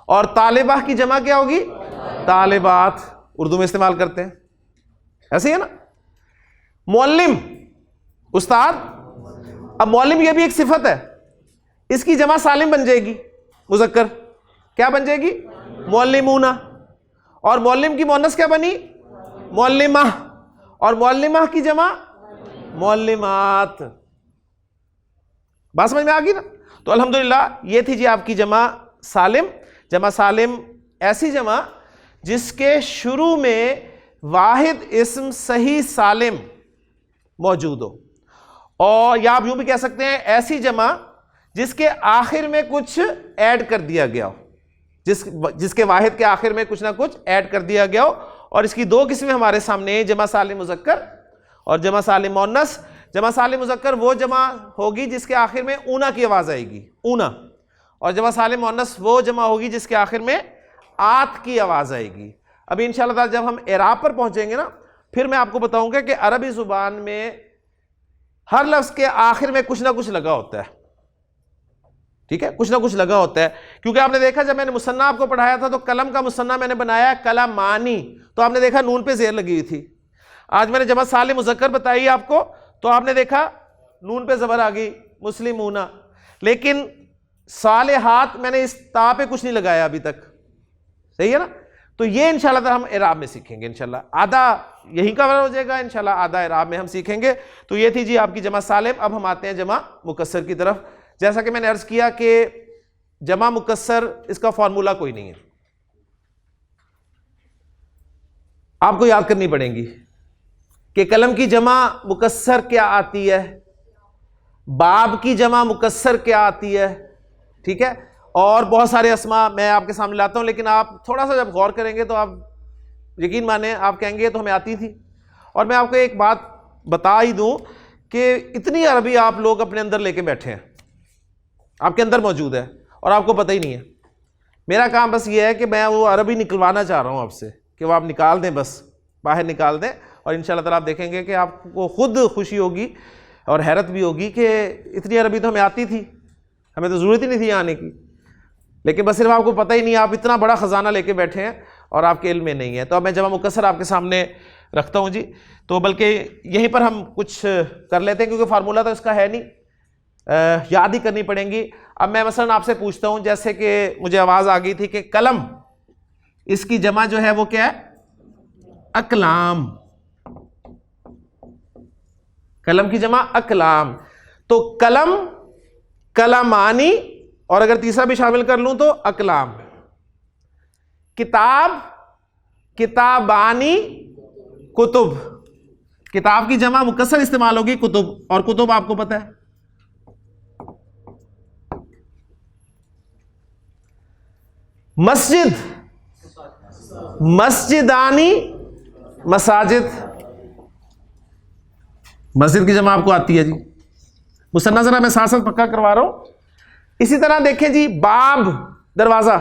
اور طالبہ کی جمع کیا ہوگی؟ طالبات. اردو میں استعمال کرتے ہیں، ایسے ہی ہے نا. معلم استاد. اب معلم یہ بھی ایک صفت ہے، اس کی جمع سالم بن جائے گی مذکر. کیا بن جائے گی؟ معلمون. اور معلم کی مؤنث کیا بنی؟ معلمہ. اور معلمہ کی جمع معلمات. بات سمجھ میں آ گئی نا؟ تو الحمدللہ یہ تھی جی آپ کی جمع سالم. جمع سالم ایسی جمع جس کے شروع میں واحد اسم صحیح سالم موجود ہو، اور یا آپ یوں بھی کہہ سکتے ہیں ایسی جمع جس کے آخر میں کچھ ایڈ کر دیا گیا ہو. جس کے واحد کے آخر میں کچھ نہ کچھ ایڈ کر دیا گیا ہو. اور اس کی دو قسمیں ہمارے سامنے ہیں, جمع سالم مذکر اور جمع سالم مؤنث. جمع سالم مذکر وہ جمع ہوگی جس کے آخر میں اونا کی آواز آئے گی, اونا, اور جمع سالم مؤنث وہ جمع ہوگی جس کے آخر میں آت کی آواز آئے گی. ابھی انشاءاللہ تعالی جب ہم اعراب پر پہنچیں گے نا, پھر میں آپ کو بتاؤں گا کہ عربی زبان میں ہر لفظ کے آخر میں کچھ نہ کچھ لگا ہوتا ہے. ٹھیک ہے, کچھ نہ کچھ لگا ہوتا ہے, کیونکہ آپ نے دیکھا جب میں نے مثنیٰ آپ کو پڑھایا تھا تو قلم کا مثنیٰ میں نے بنایا کلمانی, تو آپ نے دیکھا نون پہ زیر لگی ہوئی تھی. آج میں نے جمع سالم مذکر بتائی آپ کو تو آپ نے دیکھا نون پہ زبر آ گئی, مسلمون. لیکن صالحات میں نے اس تا پہ کچھ نہیں لگایا ابھی تک. صحیح ہے نا؟ تو یہ انشاءاللہ تعالی ہم اعراب میں سیکھیں گے انشاءاللہ. آدھا یہیں کور ہو جائے گا انشاءاللہ, آدھا اعراب میں ہم سیکھیں گے. تو یہ تھی جی آپ کی جمع سالم. اب ہم آتے ہیں جمع مکسر کی طرف. جیسا کہ میں نے عرض کیا کہ جمع مکسر اس کا فارمولہ کوئی نہیں ہے, آپ کو یاد کرنی پڑیں گی کہ قلم کی جمع مکسر کیا آتی ہے, باب کی جمع مکسر کیا آتی ہے. ٹھیک ہے, اور بہت سارے اسما میں آپ کے سامنے لاتا ہوں, لیکن آپ تھوڑا سا جب غور کریں گے تو آپ یقین مانیں آپ کہیں گے تو ہمیں آتی تھی. اور میں آپ کو ایک بات بتا ہی دوں کہ اتنی عربی آپ لوگ اپنے اندر لے کے بیٹھے ہیں, آپ کے اندر موجود ہے اور آپ کو پتہ ہی نہیں ہے. میرا کام بس یہ ہے کہ میں وہ عربی نکلوانا چاہ رہا ہوں آپ سے, کہ وہ آپ نکال دیں, بس باہر نکال دیں. اور انشاءاللہ تعالیٰ آپ دیکھیں گے کہ آپ کو خود خوشی ہوگی اور حیرت بھی ہوگی کہ اتنی عربی تو ہمیں آتی تھی, ہمیں تو ضرورت ہی نہیں تھی آنے کی, لیکن بس صرف آپ کو پتہ ہی نہیں, آپ اتنا بڑا خزانہ لے کے بیٹھے ہیں اور آپ کے علم میں نہیں ہے. تو اب میں جمع مکسر آپ کے سامنے رکھتا ہوں جی. تو بلکہ یہیں پر ہم کچھ کر لیتے ہیں کیونکہ فارمولہ تو اس کا ہے نہیں, یاد ہی کرنی پڑیں گی. اب میں مثلا آپ سے پوچھتا ہوں, جیسے کہ مجھے آواز آ گئی تھی کہ قلم, اس کی جمع جو ہے وہ کیا ہے, اقلام. قلم کی جمع اقلام. تو قلم, کلمانی, اور اگر تیسرا بھی شامل کر لوں تو اقلام. کتاب, کتابانی, کتب. کتاب کی جمع مکسر استعمال ہوگی کتب, اور کتب آپ کو پتہ ہے. مسجد, مسجدانی, مساجد. مسجد کی جمع آپ کو آتی ہے جی. مثنیٰ ذرا میں ساتھ ساتھ پکا کروا رہا ہوں. اسی طرح دیکھیں جی, باب دروازہ,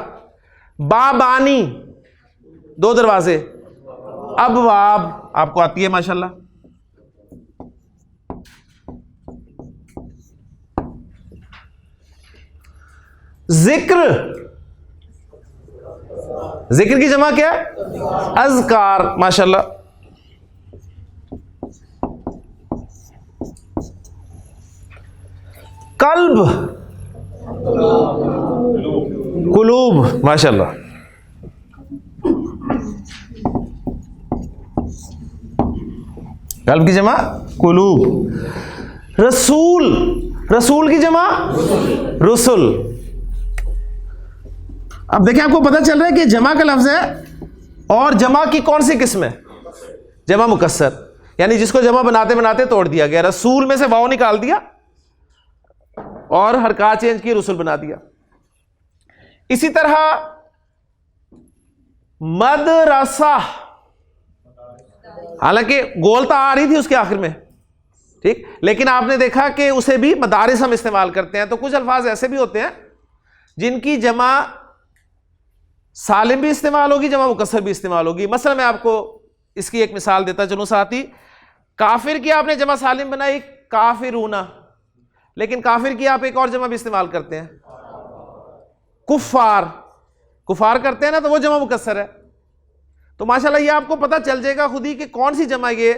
بابانی دو دروازے, ابواب آپ کو آتی ہے ماشاءاللہ. ذکر, ذکر کی جمع کیا ہے, اذکار ماشاءاللہ. قلب, قلوب ماشاءاللہ. قلب کی جمع قلوب. رسول, رسول کی جمع رسل. اب دیکھیں آپ کو پتہ چل رہا ہے کہ جمع کا لفظ ہے اور جمع کی کون سی قسم ہے, جمع مکسر, یعنی جس کو جمع بناتے بناتے توڑ دیا گیا. رسول میں سے واو نکال دیا اور حرکات چینج کی, رسول بنا دیا. اسی طرح مدرسہ, حالانکہ گولتا آ رہی تھی اس کے آخر میں, ٹھیک, لیکن آپ نے دیکھا کہ اسے بھی مدارس ہم استعمال کرتے ہیں. تو کچھ الفاظ ایسے بھی ہوتے ہیں جن کی جمع سالم بھی استعمال ہوگی, جمع مکسر بھی استعمال ہوگی. مثلا میں آپ کو اس کی ایک مثال دیتا چلوں ساتھی. کافر کی آپ نے جمع سالم بنائی کافرونا, لیکن کافر کی آپ ایک اور جمع بھی استعمال کرتے ہیں, کفار. کفار کرتے ہیں نا, تو وہ جمع مکسر ہے. تو ماشاءاللہ یہ آپ کو پتہ چل جائے گا خود ہی کہ کون سی جمع یہ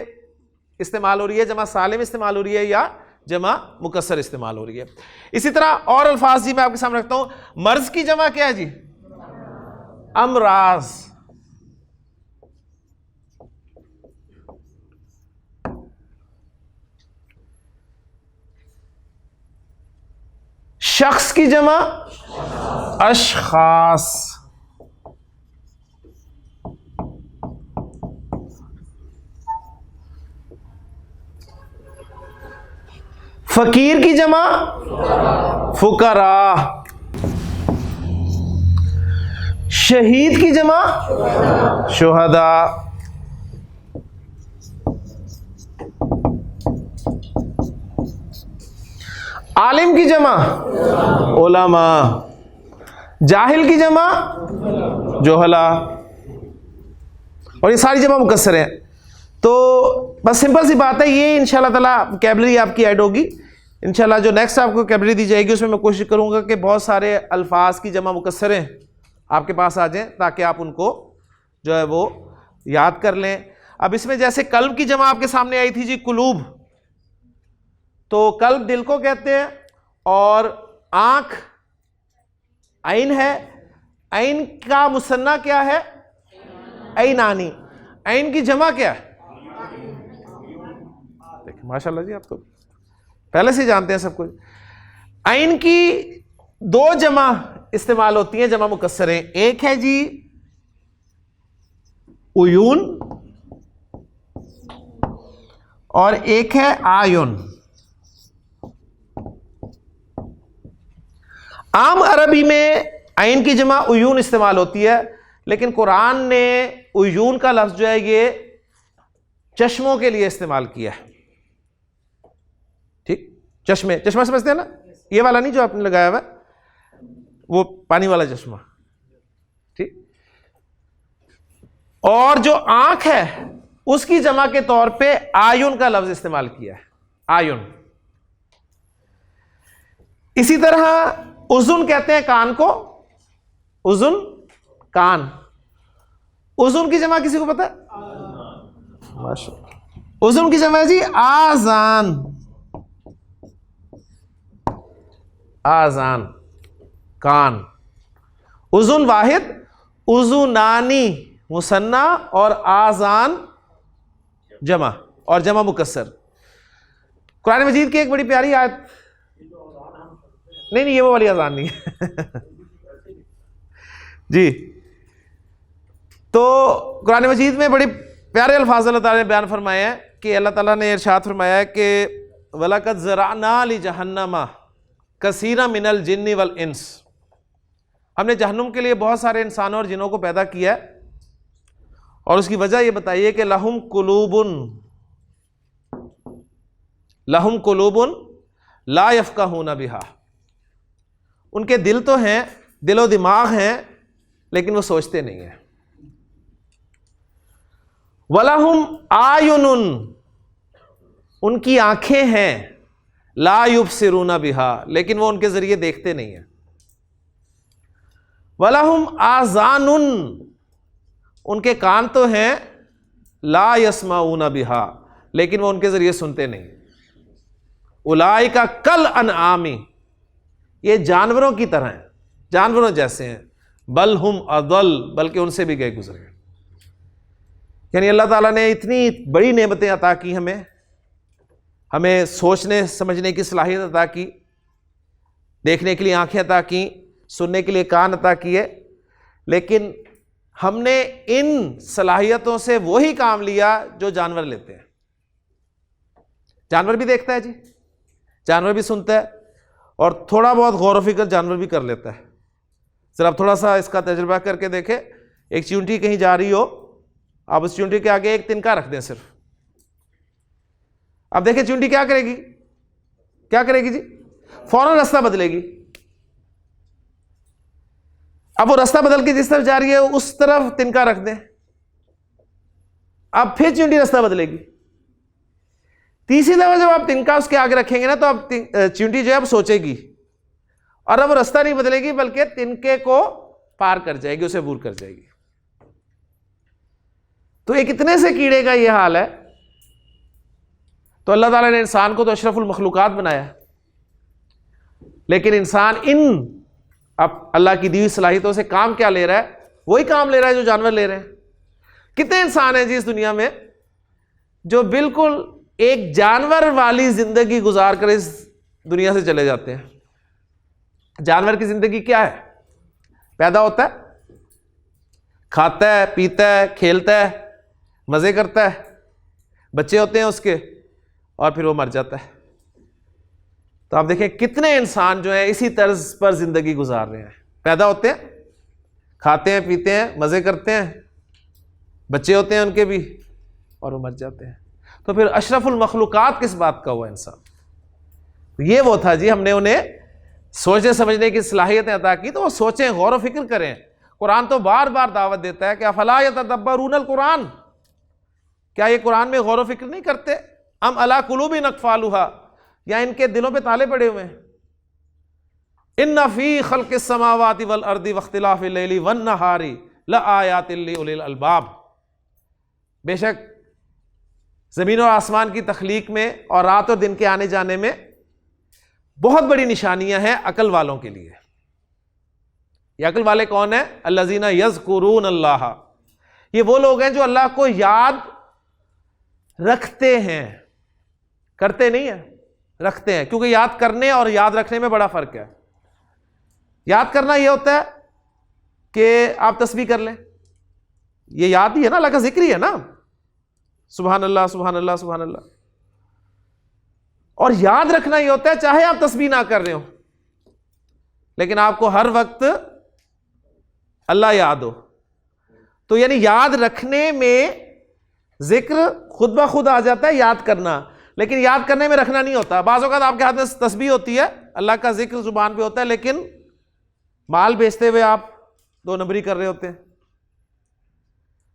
استعمال ہو رہی ہے, جمع سالم استعمال ہو رہی ہے یا جمع مکسر استعمال ہو رہی ہے. اسی طرح اور الفاظ جی میں آپ کے سامنے رکھتا ہوں. مرض کی جمع کیا ہے جی, امراض. شخص کی جمع اشخاص. فقیر کی جمع فقراء. شہید کی جمع شہداء. عالم کی جمع علماء. جاہل کی جمع جہلا. اور یہ ساری جمع مکسر ہیں. تو بس سمپل سی بات ہے, یہ انشاءاللہ تعالیٰ وکیبلری آپ کی ایڈ ہوگی انشاءاللہ. جو نیکسٹ آپ کو وکیبلری دی جائے گی اس میں کوشش کروں گا کہ بہت سارے الفاظ کی جمع مکسریں آپ کے پاس آ جائیں تاکہ آپ ان کو جو ہے وہ یاد کر لیں. اب اس میں جیسے قلب کی جمع آپ کے سامنے آئی تھی جی قلوب, تو قلب دل کو کہتے ہیں, اور آنکھ عین ہے. عین کا مثنیٰ کیا ہے؟ عینانی. عین کی جمع کیا ہے؟ دیکھیں ماشاءاللہ جی آپ تو پہلے سے جانتے ہیں سب کچھ. عین کی دو جمع استعمال ہوتی ہیں جمع مکسریں. ایک ہے جی عیون اور ایک ہے آیون. عام عربی میں عین کی جمع عیون استعمال ہوتی ہے, لیکن قرآن نے عیون کا لفظ جو ہے یہ چشموں کے لیے استعمال کیا ہے. ٹھیک, چشمے, چشمہ سمجھتے ہیں نا, یہ والا نہیں جو آپ نے لگایا ہوا, وہ پانی والا چشمہ. ٹھیک, اور جو آنکھ ہے اس کی جمع کے طور پہ آیون کا لفظ استعمال کیا ہے, آیون. اسی طرح اذن کہتے ہیں کان کو, اذن کان. اذن کی جمع کسی کو پتا ہے؟ ماشاءاللہ. اذن کی جمع ہے جی آذان. آذان کان. اذن واحد, اذنانی مثنیٰ, اور آذان جمع, اور جمع مکسر. قرآن مجید کی ایک بڑی پیاری آیت, نہیں یہ وہ والی اذان نہیں ہے جی. تو قرآن مجید میں بڑے پیارے الفاظ اللہ تعالیٰ نے بیان فرمایا ہے کہ اللہ تعالیٰ نے ارشاد فرمایا ہے کہ وَلَقَدْ زَرَعْنَا لِجَهَنَّمَ كَثِيرًا مِنَ الْجِنِّ وَالْإِنسِ. ہم نے جہنم کے لیے بہت سارے انسانوں اور جنوں کو پیدا کیا ہے, اور اس کی وجہ یہ بتائیے کہ لَهُمْ قُلُوبٌ لَا يَفْقَهُونَ بِهَا. ان کے دل تو ہیں, دل و دماغ ہیں, لیکن وہ سوچتے نہیں ہیں. وَلَهُمْ آیُنٌ, ان کی آنکھیں ہیں, لا يُبْصِرُونَ بِهَا, لیکن وہ ان کے ذریعے دیکھتے نہیں ہیں. وَلَهُمْ آذَانٌ, ان کے کان تو ہیں, لا يَسْمَعُونَ بِهَا, لیکن وہ ان کے ذریعے سنتے نہیں. اولئک کالانعام, یہ جانوروں کی طرح ہیں, جانوروں جیسے ہیں. بل ہم اضل, بلکہ ان سے بھی گئے گزرے. یعنی اللہ تعالیٰ نے اتنی بڑی نعمتیں عطا کی ہمیں سوچنے سمجھنے کی صلاحیت عطا کی, دیکھنے کے لیے آنکھیں عطا کی, سننے کے لیے کان عطا کیے, لیکن ہم نے ان صلاحیتوں سے وہی کام لیا جو جانور لیتے ہیں. جانور بھی دیکھتا ہے جی, جانور بھی سنتا ہے, اور تھوڑا بہت غور و فکر جانور بھی کر لیتا ہے. ذرا آپ تھوڑا سا اس کا تجربہ کر کے دیکھیں. ایک چونٹی کہیں جا رہی ہو, آپ اس چونٹی کے آگے ایک تنکا رکھ دیں صرف, اب دیکھیں چونٹی کیا کرے گی, کیا کرے گی جی, فوراً راستہ بدلے گی. اب وہ راستہ بدل کے جس طرف جا رہی ہے اس طرف تنکا رکھ دیں, اب پھر چونٹی راستہ بدلے گی. تیسری دفعہ جب آپ تنکا اس کے آگے رکھیں گے نا تو اب چونٹی جو ہے اب سوچے گی, اور اب وہ راستہ نہیں بدلے گی بلکہ تنکے کو پار کر جائے گی, اسے عبور کر جائے گی. تو یہ کتنے سے کیڑے کا یہ حال ہے. تو اللہ تعالیٰ نے انسان کو تو اشرف المخلوقات بنایا, لیکن انسان ان اب اللہ کی دی ہوئی صلاحیتوں سے کام کیا لے رہا ہے؟ وہی کام لے رہا ہے جو جانور لے رہے ہیں. کتنے انسان ہیں جی اس دنیا میں جو بالکل ایک جانور والی زندگی گزار کر اس دنیا سے چلے جاتے ہیں. جانور کی زندگی کیا ہے؟ پیدا ہوتا ہے, کھاتا ہے, پیتا ہے, کھیلتا ہے, مزے کرتا ہے, بچے ہوتے ہیں اس کے, اور پھر وہ مر جاتا ہے. تو آپ دیکھیں کتنے انسان جو ہیں اسی طرز پر زندگی گزار رہے ہیں. پیدا ہوتے ہیں, کھاتے ہیں پیتے ہیں مزے کرتے ہیں، بچے ہوتے ہیں ان کے بھی، اور وہ مر جاتے ہیں۔ تو پھر اشرف المخلوقات کس بات کا ہوا انسان؟ یہ وہ تھا جی، ہم نے انہیں سوچنے سمجھنے کی صلاحیتیں عطا کی، تو وہ سوچیں، غور و فکر کریں۔ قرآن تو بار بار دعوت دیتا ہے کہ افلا یتدبرون القرآن، کیا یہ قرآن میں غور و فکر نہیں کرتے؟ ام علی قلوب اقفالها، یا ان کے دلوں پہ تالے پڑے ہوئے ہیں؟ ان فی خلق السماوات والارض واختلاف اللیل والنہار لآیات لأولی الالباب، بے شک زمین اور آسمان کی تخلیق میں اور رات اور دن کے آنے جانے میں بہت بڑی نشانیاں ہیں عقل والوں کے لیے۔ یہ عقل والے کون ہیں؟ الذین یذکرون اللہ، یہ وہ لوگ ہیں جو اللہ کو یاد رکھتے ہیں، کرتے نہیں ہیں، رکھتے ہیں، کیونکہ یاد کرنے اور یاد رکھنے میں بڑا فرق ہے۔ یاد کرنا یہ ہوتا ہے کہ آپ تسبیح کر لیں، یہ یاد ہی ہے نا، اللہ کا ذکر ہی ہے نا، سبحان اللہ سبحان اللہ سبحان اللہ۔ اور یاد رکھنا یہ ہوتا ہے چاہے آپ تسبیح نہ کر رہے ہو لیکن آپ کو ہر وقت اللہ یاد ہو۔ تو یعنی یاد رکھنے میں ذکر خود بخود آ جاتا ہے، یاد کرنا، لیکن یاد کرنے میں رکھنا نہیں ہوتا۔ بعض اوقات آپ کے ہاتھ میں تسبیح ہوتی ہے، اللہ کا ذکر زبان پہ ہوتا ہے، لیکن مال بیچتے ہوئے آپ 2 نمبری کر رہے ہوتے ہیں،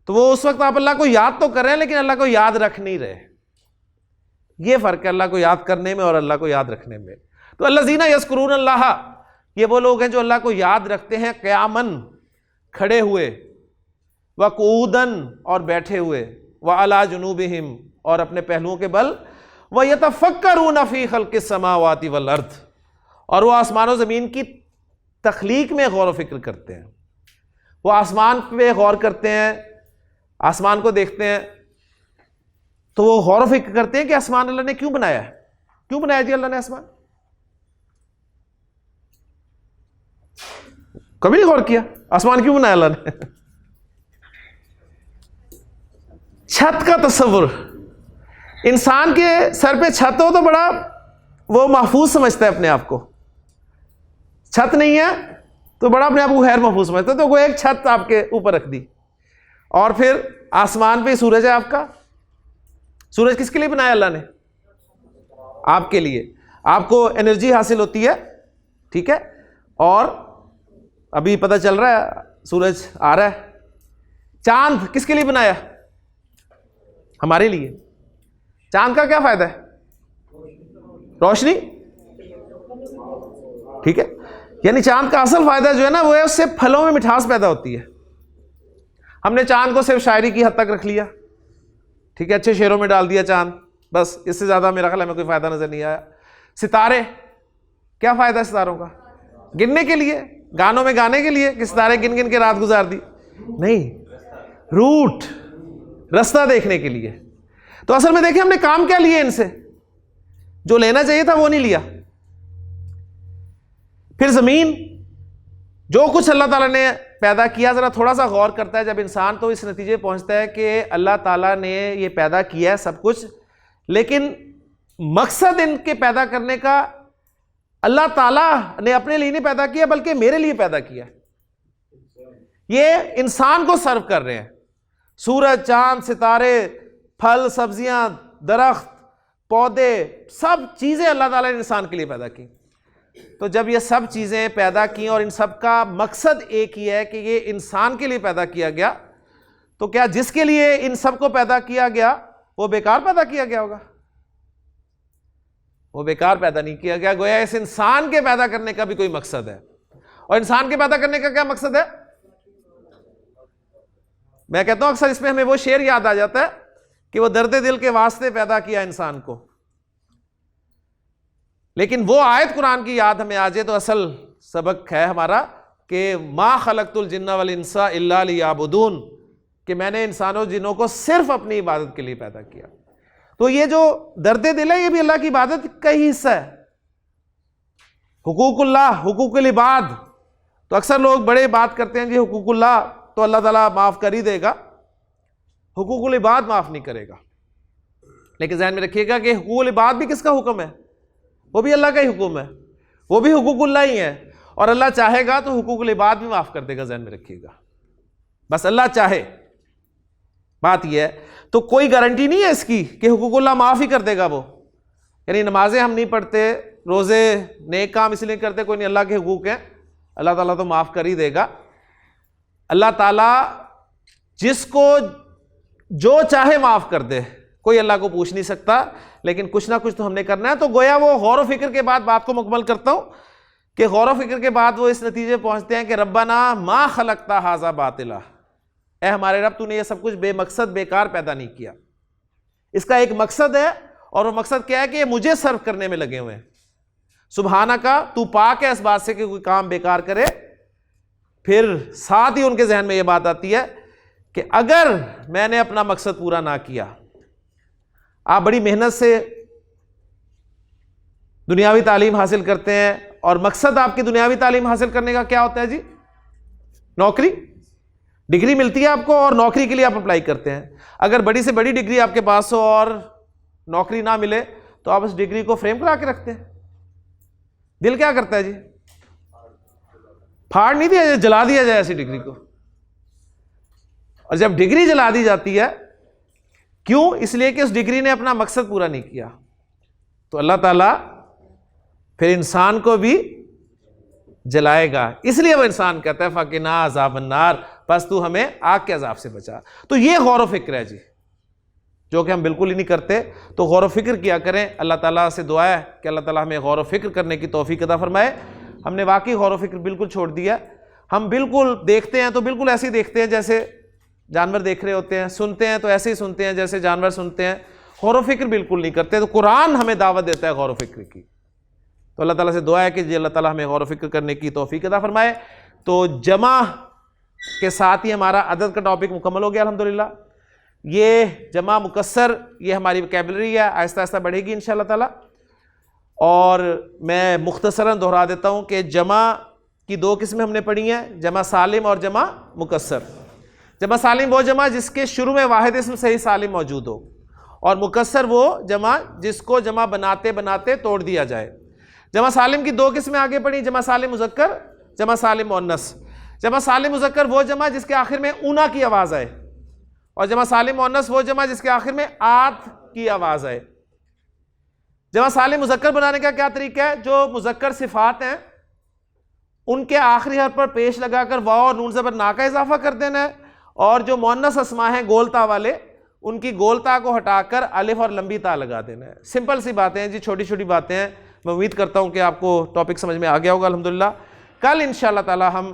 تو وہ اس وقت آپ اللہ کو یاد تو کر رہے ہیں لیکن اللہ کو یاد رکھ نہیں رہے۔ یہ فرق ہے اللہ کو یاد کرنے میں اور اللہ کو یاد رکھنے میں۔ تو الذین یذکرون اللہ، یہ وہ لوگ ہیں جو اللہ کو یاد رکھتے ہیں قیاماً، کھڑے ہوئے، وقعوداً اور بیٹھے ہوئے، وعلی جنوبہم اور اپنے پہلوؤں کے بل، ویتفکرون فی خلق السماوات والارض اور وہ آسمان و زمین کی تخلیق میں غور و فکر کرتے ہیں۔ وہ آسمان پہ غور کرتے ہیں، آسمان کو دیکھتے ہیں تو وہ غور و فکر کرتے ہیں کہ آسمان اللہ نے کیوں بنایا ہے، کیوں بنایا جی اللہ نے آسمان؟ کبھی نہیں غور کیا آسمان کیوں بنایا اللہ نے؟ چھت کا تصور، انسان کے سر پہ چھت ہو تو بڑا وہ محفوظ سمجھتا ہے اپنے آپ کو، چھت نہیں ہے تو بڑا اپنے آپ کو غیر محفوظ سمجھتا ہے، تو کوئی ایک چھت آپ کے اوپر رکھ دی، اور پھر آسمان پہ سورج ہے آپ کا۔ سورج کس کے لیے بنایا اللہ نے؟ آپ کے لیے، آپ کو انرجی حاصل ہوتی ہے، ٹھیک ہے، اور ابھی پتہ چل رہا ہے سورج آ رہا ہے۔ چاند کس کے لیے بنایا؟ ہمارے لیے۔ چاند کا کیا فائدہ ہے؟ روشنی، ٹھیک ہے، یعنی چاند کا اصل فائدہ جو ہے نا وہ ہے اس سے پھلوں میں مٹھاس پیدا ہوتی ہے۔ ہم نے چاند کو صرف شاعری کی حد تک رکھ لیا، ٹھیک ہے، اچھے شعروں میں ڈال دیا چاند، بس اس سے زیادہ میرا خیال ہے ہمیں کوئی فائدہ نظر نہیں آیا۔ ستارے، کیا فائدہ ہے ستاروں کا؟ گننے کے لیے، گانوں میں گانے کے لیے کہ ستارے گن گن کے رات گزار دی؟ نہیں، روٹ، رستہ دیکھنے کے لیے۔ تو اصل میں دیکھیں ہم نے کام کیا لیے ان سے؟ جو لینا چاہیے تھا وہ نہیں لیا۔ پھر زمین، جو کچھ اللہ تعالیٰ نے پیدا کیا، ذرا تھوڑا سا غور کرتا ہے جب انسان تو اس نتیجے پہنچتا ہے کہ اللہ تعالیٰ نے یہ پیدا کیا ہے سب کچھ، لیکن مقصد ان کے پیدا کرنے کا اللہ تعالیٰ نے اپنے لیے نہیں پیدا کیا بلکہ میرے لیے پیدا کیا۔ یہ انسان کو سرو کر رہے ہیں، سورج، چاند، ستارے، پھل، سبزیاں، درخت، پودے، سب چیزیں اللہ تعالیٰ نے انسان کے لیے پیدا کی۔ تو جب یہ سب چیزیں پیدا کی اور ان سب کا مقصد ایک ہی ہے کہ یہ انسان کے لیے پیدا کیا گیا، تو کیا جس کے لیے ان سب کو پیدا کیا گیا وہ بیکار پیدا کیا گیا ہوگا؟ وہ بیکار پیدا نہیں کیا گیا، گویا اس انسان کے پیدا کرنے کا بھی کوئی مقصد ہے۔ اور انسان کے پیدا کرنے کا کیا مقصد ہے؟ میں کہتا ہوں اکثر اس میں ہمیں وہ شعر یاد آ جاتا ہے کہ وہ درد دل کے واسطے پیدا کیا انسان کو، لیکن وہ آیت قرآن کی یاد ہمیں آ جائے تو اصل سبق ہے ہمارا کہ ما خلقت الجن والانس الا لیعبدون، کہ میں نے انسانوں جنوں کو صرف اپنی عبادت کے لیے پیدا کیا۔ تو یہ جو درد دل ہے یہ بھی اللہ کی عبادت کا ہی حصہ ہے۔ حقوق اللہ، حقوق العباد، تو اکثر لوگ بڑے بات کرتے ہیں جی حقوق اللہ تو اللہ تعالیٰ معاف کر ہی دے گا، حقوق العباد معاف نہیں کرے گا۔ لیکن ذہن میں رکھیے گا کہ حقوق العباد بھی کس کا حکم ہے؟ وہ بھی اللہ کا ہی حکم ہے، وہ بھی حقوق اللہ ہی ہے۔ اور اللہ چاہے گا تو حقوق العباد بھی معاف کر دے گا، ذہن میں رکھیے گا، بس اللہ چاہے، بات یہ ہے۔ تو کوئی گارنٹی نہیں ہے اس کی کہ حقوق اللہ معاف ہی کر دے گا وہ، یعنی نمازیں ہم نہیں پڑھتے، روزے، نیک کام اس لیے کرتے، کوئی نہیں، اللہ کے حقوق ہیں، اللہ تعالیٰ تو معاف کر ہی دے گا۔ اللہ تعالیٰ جس کو جو چاہے معاف کر دے، کوئی اللہ کو پوچھ نہیں سکتا، لیکن کچھ نہ کچھ تو ہم نے کرنا ہے۔ تو گویا وہ غور و فکر کے بعد بات کو مکمل کرتا ہوں کہ غور و فکر کے بعد وہ اس نتیجے پہنچتے ہیں کہ ربنا ما خلقتا ھذا باطلا، اے ہمارے رب تو نے یہ سب کچھ بے مقصد بیکار پیدا نہیں کیا، اس کا ایک مقصد ہے، اور وہ مقصد کیا ہے کہ یہ مجھے سرو کرنے میں لگے ہوئے ہیں۔ سبحانکا، تو پاک ہے اس بات سے کہ کوئی کام بیکار کرے۔ پھر ساتھ ہی ان کے ذہن میں یہ بات آتی ہے کہ اگر میں نے اپنا مقصد پورا نہ کیا، آپ بڑی محنت سے دنیاوی تعلیم حاصل کرتے ہیں، اور مقصد آپ کی دنیاوی تعلیم حاصل کرنے کا کیا ہوتا ہے جی؟ نوکری، ڈگری ملتی ہے آپ کو اور نوکری کے لیے آپ اپلائی کرتے ہیں۔ اگر بڑی سے بڑی ڈگری آپ کے پاس ہو اور نوکری نہ ملے تو آپ اس ڈگری کو فریم کرا کے رکھتے ہیں، دل کیا کرتا ہے جی؟ پھاڑ نہیں دیا جائے، جلا دیا جائے ایسی ڈگری کو۔ اور جب ڈگری جلا دی جاتی ہے، کیوں؟ اس لیے کہ اس ڈگری نے اپنا مقصد پورا نہیں کیا، تو اللہ تعالیٰ پھر انسان کو بھی جلائے گا۔ اس لیے وہ انسان کہتا ہے فَقِنَا عَذَابَ النَّارِ، بس تو ہمیں آگ کے عذاب سے بچا۔ تو یہ غور و فکر ہے جی، جو کہ ہم بالکل ہی نہیں کرتے۔ تو غور و فکر کیا کریں، اللہ تعالیٰ سے دعا ہے کہ اللہ تعالیٰ ہمیں غور و فکر کرنے کی توفیق عطا فرمائے۔ ہم نے واقعی غور و فکر بالکل چھوڑ دیا، ہم بالکل دیکھتے ہیں تو بالکل ایسے ہی دیکھتے ہیں جیسے جانور دیکھ رہے ہوتے ہیں، سنتے ہیں تو ایسے ہی سنتے ہیں جیسے جانور سنتے ہیں، غور و فکر بالکل نہیں کرتے۔ تو قرآن ہمیں دعوت دیتا ہے غور و فکر کی، تو اللہ تعالیٰ سے دعا ہے کہ جی اللہ تعالیٰ ہمیں غور و فکر کرنے کی توفیق عطا فرمائے۔ تو جمع کے ساتھ ہی ہمارا عدد کا ٹاپک مکمل ہو گیا الحمدللہ۔ یہ جمع مکسر، یہ ہماری ویکیبلری ہے، آہستہ آہستہ بڑھے گی انشاءاللہ تعالیٰ۔ اور میں مختصراً دہرا دیتا ہوں کہ جمع کی دو قسمیں ہم نے پڑھی ہیں، جمع سالم اور جمع مکسر۔ جمع سالم وہ جمع جس کے شروع میں واحد اسم صحیح سالم موجود ہو، اور مکسر وہ جمع جس کو جمع بناتے بناتے توڑ دیا جائے۔ جمع سالم کی دو قسمیں آگے پڑھی، جمع سالم مذکر، جمع سالم مؤنث۔ جمع سالم مذکر وہ جمع جس کے آخر میں اونا کی آواز آئے، اور جمع سالم مؤنث وہ جمع جس کے آخر میں آت کی آواز آئے۔ جمع سالم مذکر بنانے کا کیا طریقہ ہے؟ جو مذکر صفات ہیں ان کے آخری حرف پر پیش لگا کر واو اور نون زبر نا کا اضافہ کر دینا ہے، اور جو مؤنث اسماء ہیں گولتا والے ان کی گولتا کو ہٹا کر الف اور لمبی تا لگا دینا ہے۔ سمپل سی باتیں ہیں جی، چھوٹی چھوٹی باتیں ہیں۔ میں امید کرتا ہوں کہ آپ کو ٹاپک سمجھ میں آ گیا ہوگا الحمدللہ۔ کل انشاءاللہ تعالی ہم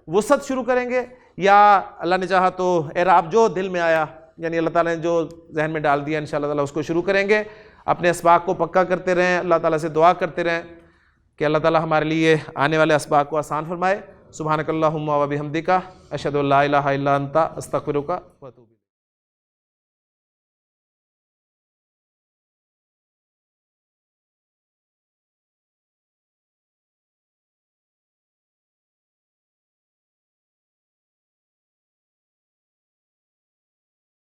وسعت شروع کریں گے، یا اللہ نے چاہا تو اعراب جو دل میں آیا، یعنی اللہ تعالیٰ نے جو ذہن میں ڈال دیا انشاءاللہ تعالی اس کو شروع کریں گے۔ اپنے اسباق کو پکا کرتے رہیں، اللہ تعالیٰ سے دعا کرتے رہیں کہ اللہ تعالیٰ ہمارے لیے آنے والے اسباق کو آسان فرمائے۔ سبحانک اللہم و بحمدک، اشہد ان لا الہ الا انت، استغفرک و اتوب الیک۔